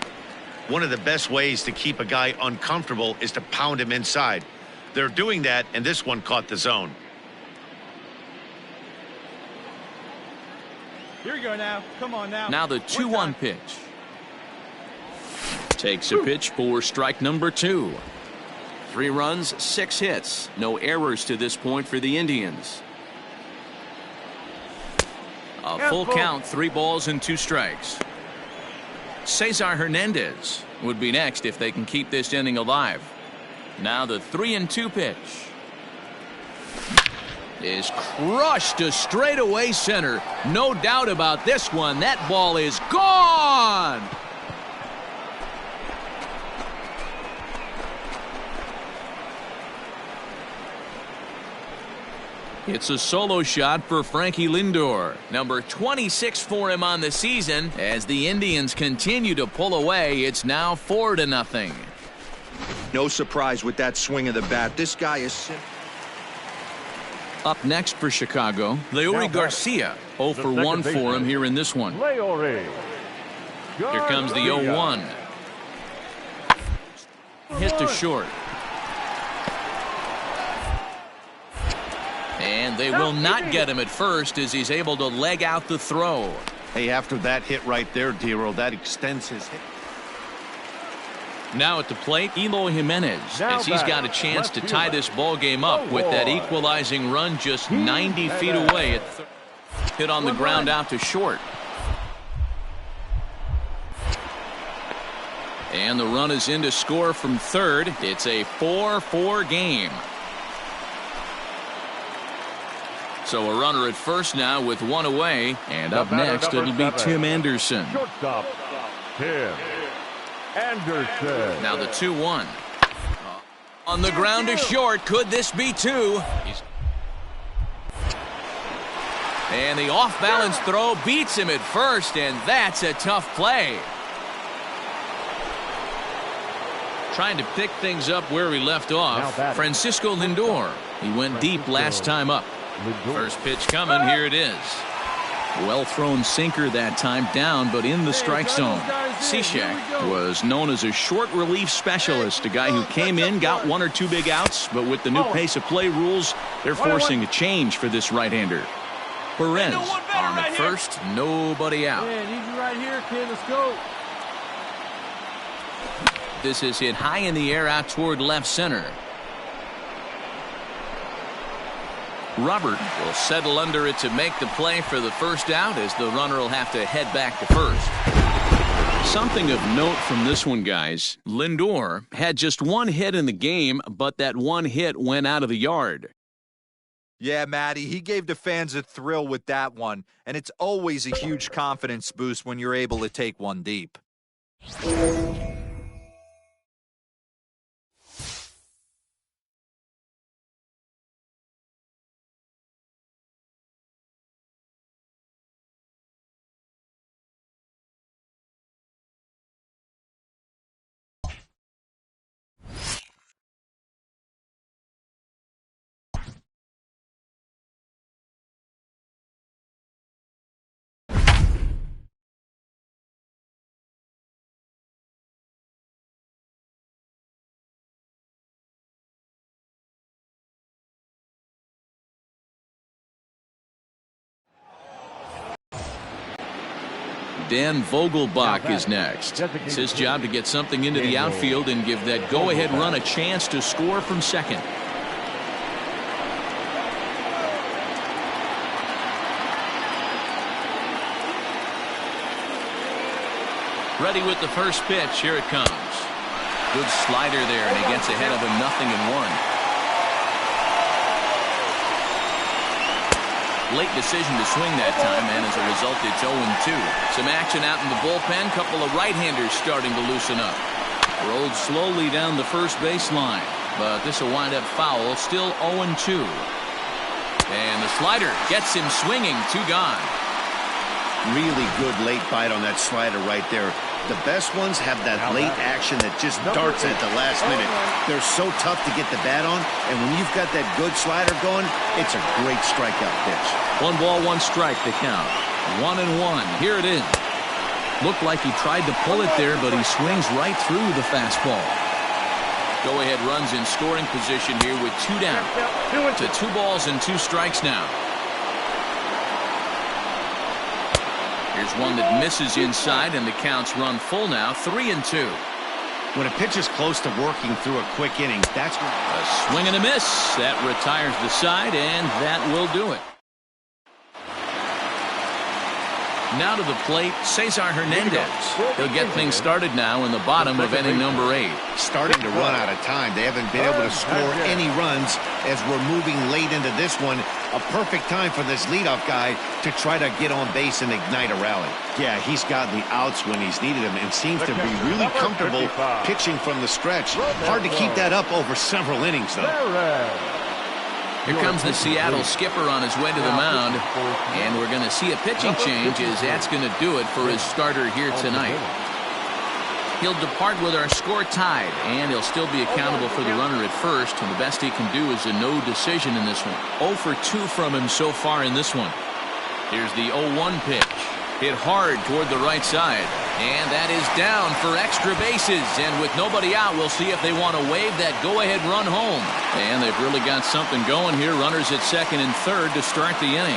B: One of the best ways to keep a guy uncomfortable is to pound him inside. They're doing that, and this one caught the zone.
E: Here we go now. Come on now.
A: Now the 2-1 pitch. Takes a pitch for strike number 2. 3 runs, 6 hits. No errors to this point for the Indians. A full count, 3 balls and 2 strikes. Cesar Hernandez would be next if they can keep this inning alive. Now the 3-2 pitch is crushed to straightaway center. No doubt about this one. That ball is gone. It's a solo shot for Frankie Lindor. Number 26 for him on the season. As the Indians continue to pull away, it's now 4-0.
D: No surprise with that swing of the bat. This guy is...
A: Up next for Chicago, Leori Garcia. 0 for 1 for him here in this one.
C: Leori.
A: Here comes the 0-1. Hit to short. And they will not get him at first as he's able to leg out the throw.
B: Hey, after that hit right there, Dero, that extends his hit.
A: Now at the plate, Eloy Jimenez, as he's got a chance to tie this ball game up with that equalizing run just 90 feet away. At hit on the ground out to short. And the run is in to score from third. It's a 4-4 game. So a runner at first now with one away. And up next, it'll be Tim Anderson.
C: Shortstop, Tim Anderson.
A: Now the 2-1. On the ground to short. Could this be two? And the off-balance throw beats him at first, and that's a tough play. Trying to pick things up where he left off, Francisco Lindor. He went deep last time up. First pitch coming, here it is. Well-thrown sinker that time, down but in the strike zone. Cishek was known as a short relief specialist, a guy who came in, got one or two big outs, but with the new pace of play rules, they're forcing a change for this right-hander. Perez on at first, nobody out.
E: Need you right here, kid. Let's go.
A: This is hit high in the air out toward left center. Robert will settle under it to make the play for the first out, as the runner will have to head back to first. Something of note from this one, guys. Lindor had just one hit in the game, but that one hit went out of the yard.
D: Yeah, Matty, he gave the fans a thrill with that one, and it's always a huge confidence boost when you're able to take one deep.
A: Dan Vogelbach is next. It's his job to get something into the outfield and give that go-ahead run a chance to score from second. Ready with the first pitch. Here it comes. Good slider there, and he gets ahead of him 0-1. Late decision to swing that time, and as a result, it's 0-2. Some action out in the bullpen. Couple of right-handers starting to loosen up. Rolled slowly down the first baseline, but this will wind up foul. Still 0-2. And the slider gets him swinging. 2 gone.
B: Really good late bite on that slider right there. The best ones have that late action that just darts at the last minute. They're so tough to get the bat on, and when you've got that good slider going, it's a great strikeout pitch.
A: 1 ball, 1 strike to count. 1-1. Here it is. Looked like he tried to pull it there, but he swings right through the fastball. Go-ahead runs in scoring position here with 2 down. To 2 balls and 2 strikes now. Here's one that misses inside, and the count's run full now. 3-2.
B: When a pitcher's close to working through a quick inning, that's when...
A: A swing and a miss. That retires the side, and that will do it. Now to the plate, Cesar Hernandez. He'll get things started now in the bottom of inning number 8.
B: Starting to run out of time. They haven't been able to score any runs as we're moving late into this one. A perfect time for this leadoff guy to try to get on base and ignite a rally. Yeah, he's gotten the outs when he's needed them and seems to be really comfortable pitching from the stretch. Hard to keep that up over several innings, though.
A: Here comes the Seattle skipper on his way to the mound, and we're going to see a pitching change as that's going to do it for his starter here tonight. He'll depart with our score tied, and he'll still be accountable for the runner at first, and the best he can do is a no decision in this one. 0 for 2 from him so far in this one. Here's the 0-1 pitch. Hit hard toward the right side, and that is down for extra bases, and with nobody out, we'll see if they want to wave that go-ahead run home. And they've really got something going here. Runners at second and third to start the inning.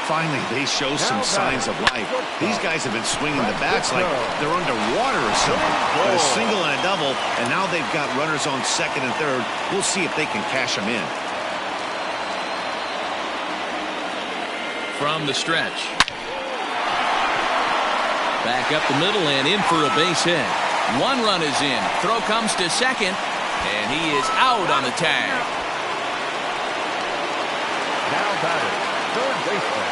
B: Finally, they show some signs of life. These guys have been swinging the bats like they're underwater or something. But a single and a double, and now they've got runners on second and third. We'll see if they can cash them in.
A: From the stretch. Back up the middle and in for a base hit. One run is in. Throw comes to second, and he is out on the tag.
C: Now batting, third baseman.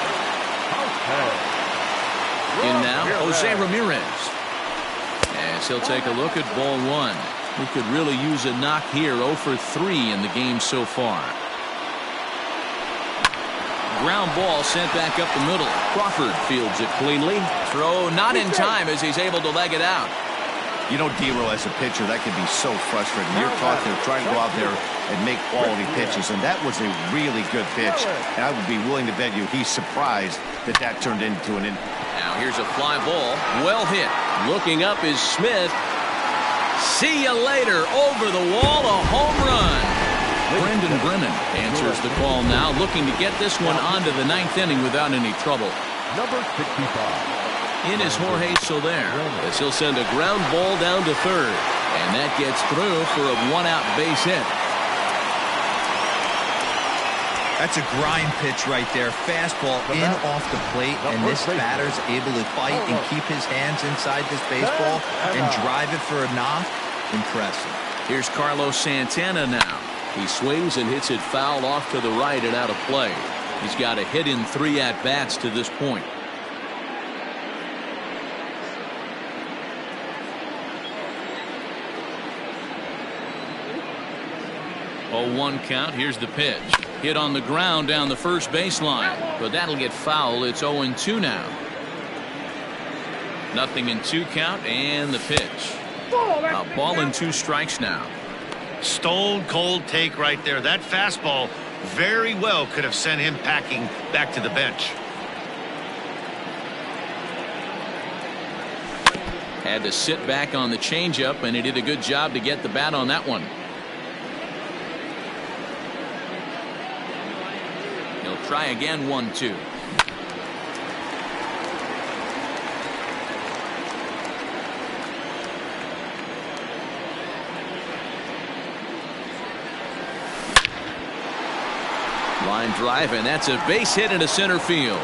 A: In now, Jose Ramirez. As he'll take a look at ball one. He could really use a knock here. 0 for 3 in the game so far. Ground ball sent back up the middle. Crawford fields it cleanly. Throw not in time as he's able to leg it out.
B: You know, D-Row, as a pitcher, that can be so frustrating. You're taught to try to go out there and make quality pitches, and that was a really good pitch. And I would be willing to bet you he's surprised that that turned into an...
A: Now here's a fly ball. Well hit. Looking up is Smith. See you later. Over the wall, a home run. Brendan Brennan answers the call now, looking to get this one onto the 9th inning without any trouble.
C: Number 65.
A: In is Jorge Soler, as he'll send a ground ball down to third. And that gets through for a one-out base hit.
D: That's a grind pitch right there. Fastball in off the plate, and this batter's able to fight and keep his hands inside this baseball and drive it for a knock. Impressive.
A: Here's Carlos Santana now. He swings and hits it foul off to the right and out of play. He's got a hit in 3 at-bats to this point. 0-1 count. Here's the pitch. Hit on the ground down the first baseline, but that'll get foul. It's 0-2 now. Nothing in 2 count, and the pitch. A ball and 2 strikes now.
B: Stone cold take right there. That fastball very well could have sent him packing back to the bench.
A: Had to sit back on the changeup, and he did a good job to get the bat on that one. He'll try again. 1-2. Line drive, and that's a base hit into center field.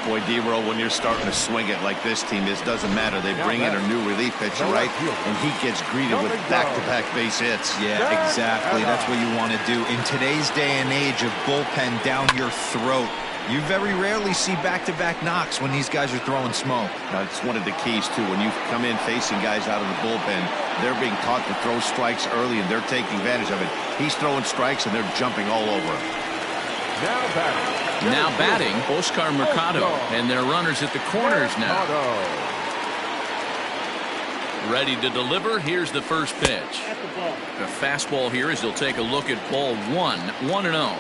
B: Boy, D-Row, when you're starting to swing it like this team is, doesn't matter. They bring in a new relief pitcher, right? And he gets greeted with back-to-back base hits.
D: Yeah, exactly. That's what you want to do. In today's day and age of bullpen down your throat, you very rarely see back-to-back knocks when these guys are throwing smoke.
B: Now, it's one of the keys, too. When you come in facing guys out of the bullpen, they're being taught to throw strikes early, and they're taking advantage of it. He's throwing strikes, and they're jumping all over him.
A: Now batting, Oscar Mercado, and their runners at the corners now. Ready to deliver. Here's the first pitch. The fastball here as he'll take a look at ball 1, 1-0.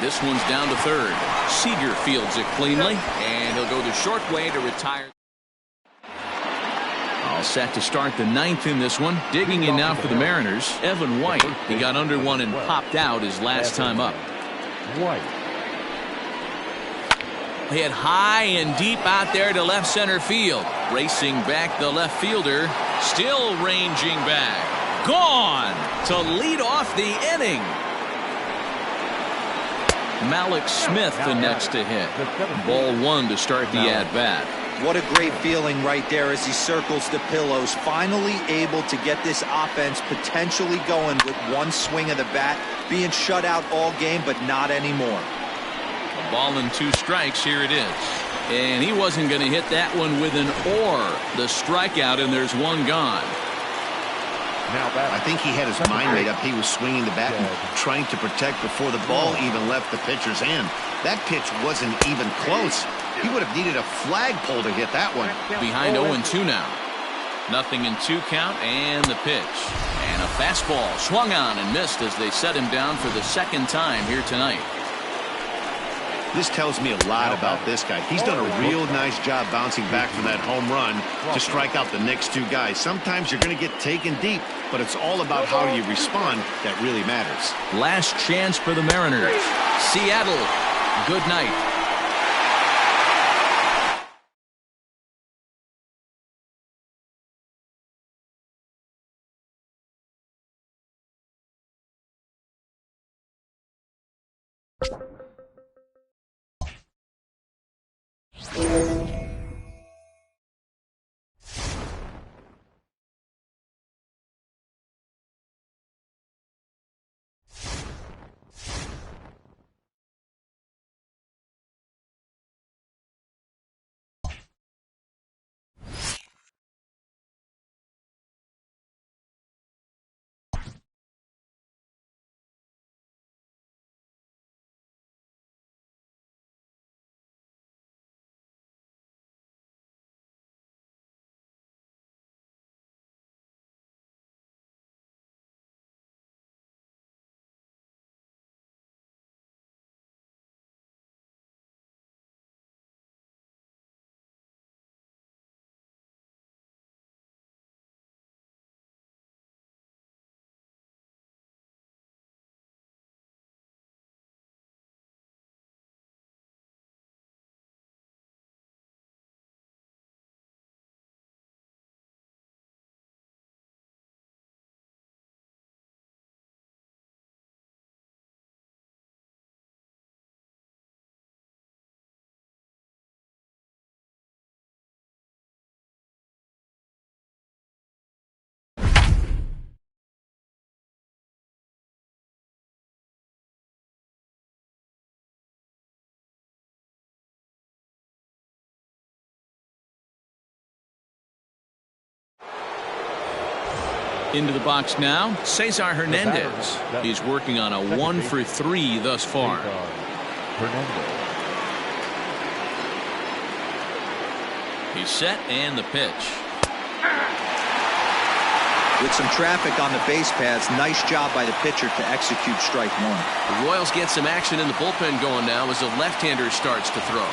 A: This one's down to third. Seager fields it cleanly, and he'll go the short way to retire. All set to start the 9th in this one. Digging in now for the Mariners, Evan White. He got under one and popped out his last time up.
C: White.
A: Hit high and deep out there to left center field. Racing back the left fielder. Still ranging back. Gone to lead off the inning. Malik Smith the next to hit. Ball 1 to start the at-bat.
D: What a great feeling right there as he circles the pillows. Finally able to get this offense potentially going with one swing of the bat. Being shut out all game, but not anymore.
A: A ball and 2 strikes. Here it is. And he wasn't going to hit that one with an or. The strikeout, and there's one gone.
B: I think he had his mind made up. He was swinging the bat and trying to protect before the ball even left the pitcher's hand. That pitch wasn't even close. He would have needed a flagpole to hit that one.
A: Behind 0-2 now. Nothing in 2 count, and the pitch. And a fastball swung on and missed as they set him down for the 2nd time here tonight.
B: This tells me a lot about this guy. He's done a real nice job bouncing back from that home run to strike out the next two guys. Sometimes you're going to get taken deep, but it's all about how you respond that really matters.
A: Last chance for the Mariners. Seattle, good night. Into the box now, Cesar Hernandez. He's working on a 1-for-3 thus far. He's set and the pitch.
D: With some traffic on the base paths, nice job by the pitcher to execute strike one.
A: The Royals get some action in the bullpen going now as the left-hander starts to throw.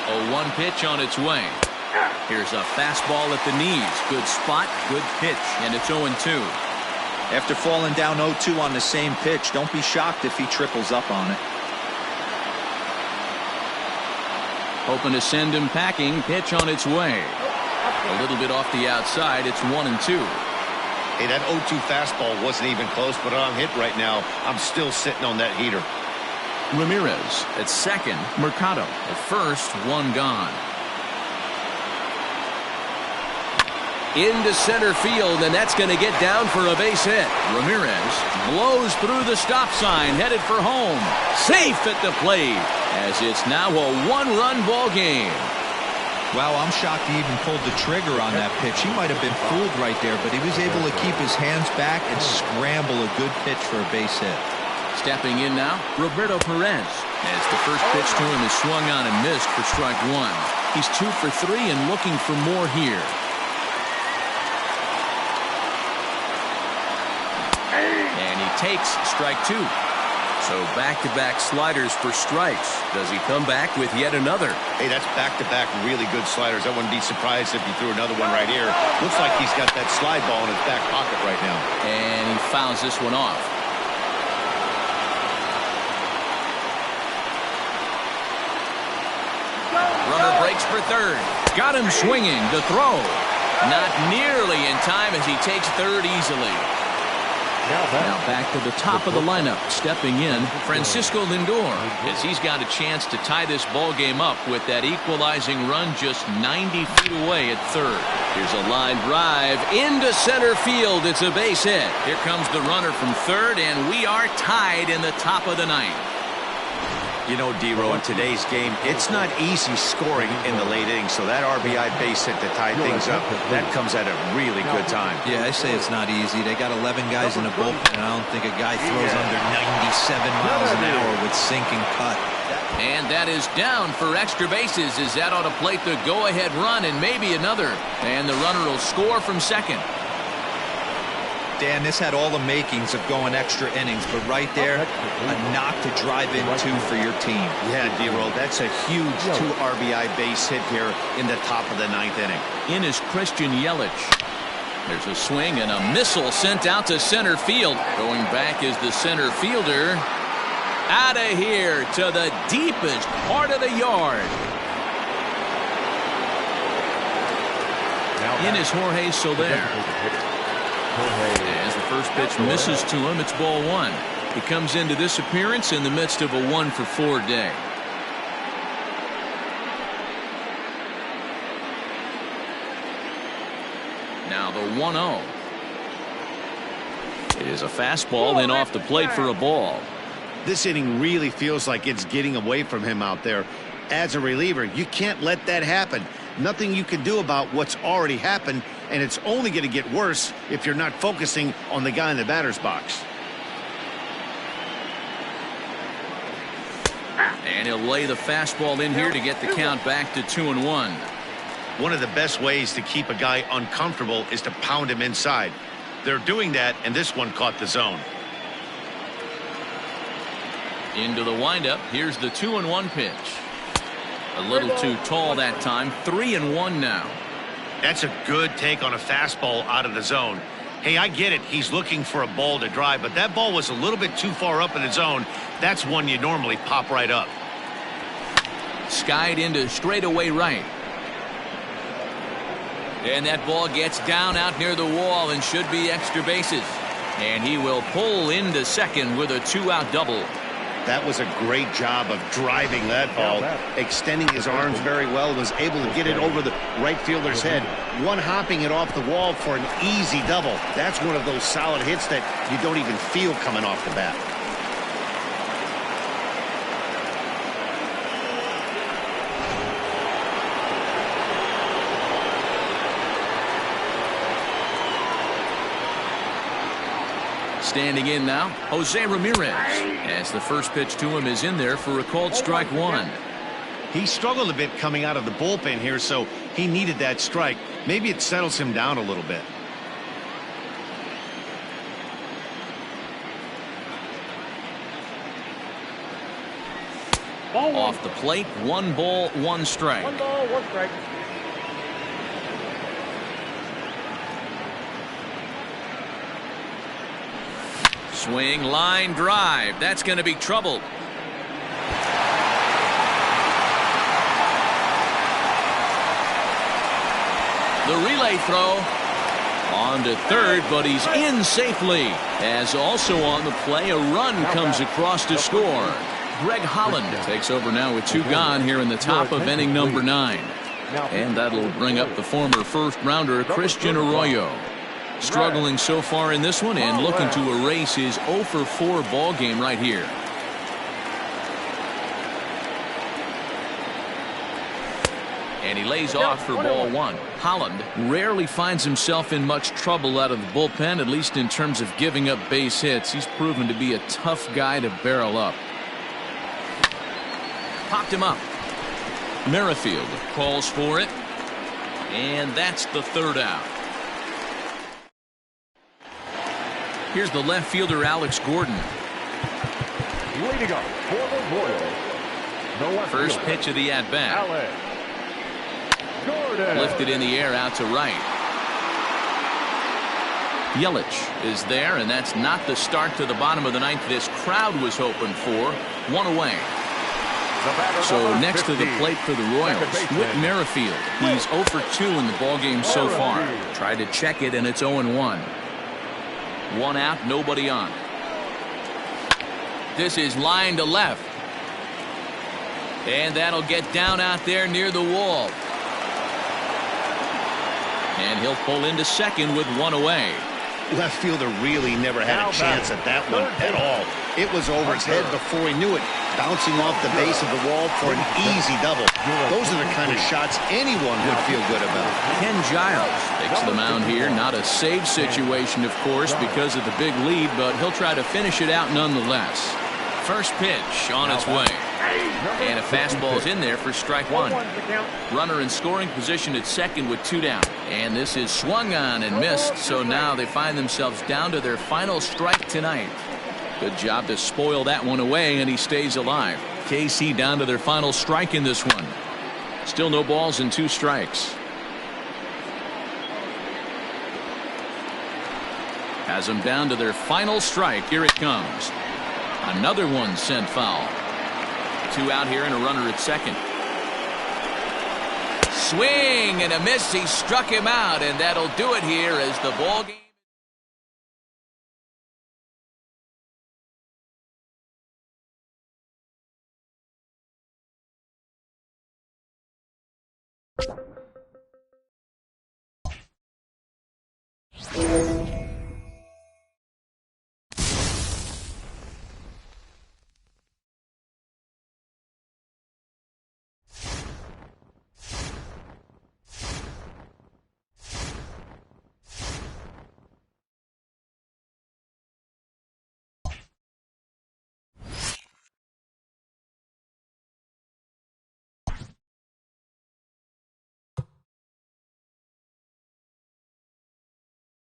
A: A 1 pitch on its way. Here's a fastball at the knees. Good spot, good pitch, and it's 0-2.
D: After falling down 0-2 on the same pitch, don't be shocked if he triples up on it.
A: Hoping to send him packing. Pitch on its way. A little bit off the outside. It's 1-2.
B: Hey, that 0-2 fastball wasn't even close, but on hit right now, I'm still sitting on that heater.
A: Ramirez at second. Mercado at first. 1 gone. Into center field, and that's going to get down for a base hit. Ramirez blows through the stop sign, headed for home. Safe at the plate, as it's now a 1-run ball game.
D: Wow, I'm shocked he even pulled the trigger on that pitch. He might have been fooled right there, but he was able to keep his hands back and scramble a good pitch for a base hit.
A: Stepping in now, Roberto Perez, as the first pitch to him is swung on and missed for strike 1. He's 2 for 3 and looking for more here. And he takes strike 2. So back-to-back sliders for strikes. Does he come back with yet another?
B: Hey, that's back-to-back really good sliders. I wouldn't be surprised if he threw another one right here. Looks like he's got that slide ball in his back pocket right now.
A: And he fouls this one off. Runner breaks for third. Got him swinging. The throw. Not nearly in time as he takes third easily. Now back to the top of the lineup. Stepping in, Francisco Lindor, as he's got a chance to tie this ball game up with that equalizing run just 90 feet away at third. Here's a line drive into center field. It's a base hit. Here comes the runner from third, and we are tied in the top of the ninth.
B: You know, D-Row, in today's game, it's not easy scoring in the late innings, so that RBI base hit to tie things up, that comes at a really good time.
D: Yeah, I say it's not easy. They got 11 guys in the bullpen, and I don't think a guy throws under 97 miles an hour with sinking cut.
A: And that is down for extra bases as that ought to plate the go-ahead run and maybe another. And the runner will score from second.
D: Dan, this had all the makings of going extra innings, but right there, a knock to drive in 2 for your team.
B: Yeah, D-Roll, that's a huge 2 RBI base hit here in the top of the 9th inning.
A: In is Christian Yelich. There's a swing and a missile sent out to center field. Going back is the center fielder. Out of here to the deepest part of the yard. In is Jorge Soler. As the first pitch misses to him, it's ball 1. He comes into this appearance in the midst of a 1-for-4 day. Now the 1-0. It is a fastball in off the plate for a ball.
B: This inning really feels like it's getting away from him out there. As a reliever, you can't let that happen. Nothing you can do about what's already happened, and it's only going to get worse if you're not focusing on the guy in the batter's box.
A: And he'll lay the fastball in here to get the count back to 2-1.
B: One of the best ways to keep a guy uncomfortable is to pound him inside. They're doing that, and this one caught the zone.
A: Into the windup. Here's the 2-1 pitch. A little too tall that time. 3-1 now.
B: That's a good take on a fastball out of the zone. Hey, I get it. He's looking for a ball to drive, but that ball was a little bit too far up in the zone. That's one you normally pop right up.
A: Skied into straightaway right. And that ball gets down out near the wall and should be extra bases. And he will pull into second with a 2-out double.
B: That was a great job of driving that ball, extending his arms very well, was able to get it over the right fielder's head, one-hopping it off the wall for an easy double. That's one of those solid hits that you don't even feel coming off the bat.
A: Standing in now, Jose Ramirez, as the first pitch to him is in there for a called strike 1.
B: He struggled a bit coming out of the bullpen here, so he needed that strike. Maybe it settles him down a little bit.
A: Off the plate, 1 ball, 1 strike.
E: 1 ball, 1 strike.
A: Swing, line drive. That's going to be trouble. The relay throw on to third, but he's in safely. As also on the play, a run comes across to score. Greg Holland takes over now with 2 gone here in the top of inning number 9. And that'll bring up the former first-rounder Christian Arroyo. Struggling so far in this one and looking to erase his 0-for-4 ball game right here. And he lays off for ball 1. Holland rarely finds himself in much trouble out of the bullpen, at least in terms of giving up base hits. He's proven to be a tough guy to barrel up. Popped him up. Merrifield calls for it. And that's the 3rd out. Here's the left fielder, Alex Gordon.
C: Leading up for the Royals, the left
A: First
C: fielder,
A: pitch of the at-bat.
C: Alex Gordon.
A: Lifted in the air out to right. Yelich is there, and that's not the start to the bottom of the 9th this crowd was hoping for. 1 away. So next to the plate for the Royals, Whit Merrifield. He's 0 for 2 in the ballgame so far. Tried to check it, and it's 0-1. 1 out, nobody on. This is line to left. And that'll get down out there near the wall. And he'll pull into second with 1 away.
B: Left fielder really never had a chance at that one at all. It was over his head before he knew it, bouncing off the base of the wall for an easy double. Those are the kind of shots anyone would feel good about.
A: Ken Giles takes the mound here. Not a save situation, of course, because of the big lead, but he'll try to finish it out nonetheless. First pitch on its way. And a fastball's in there for strike one. Runner in scoring position at second with 2 down. And this is swung on and missed, so now they find themselves down to their final strike tonight. Good job to spoil that one away, and he stays alive. KC down to their final strike in this one. Still no balls and 2 strikes. Has them down to their final strike. Here it comes. Another one sent foul. 2 out here and a runner at second. Swing and a miss. He struck him out, and that'll do it here as the ball game.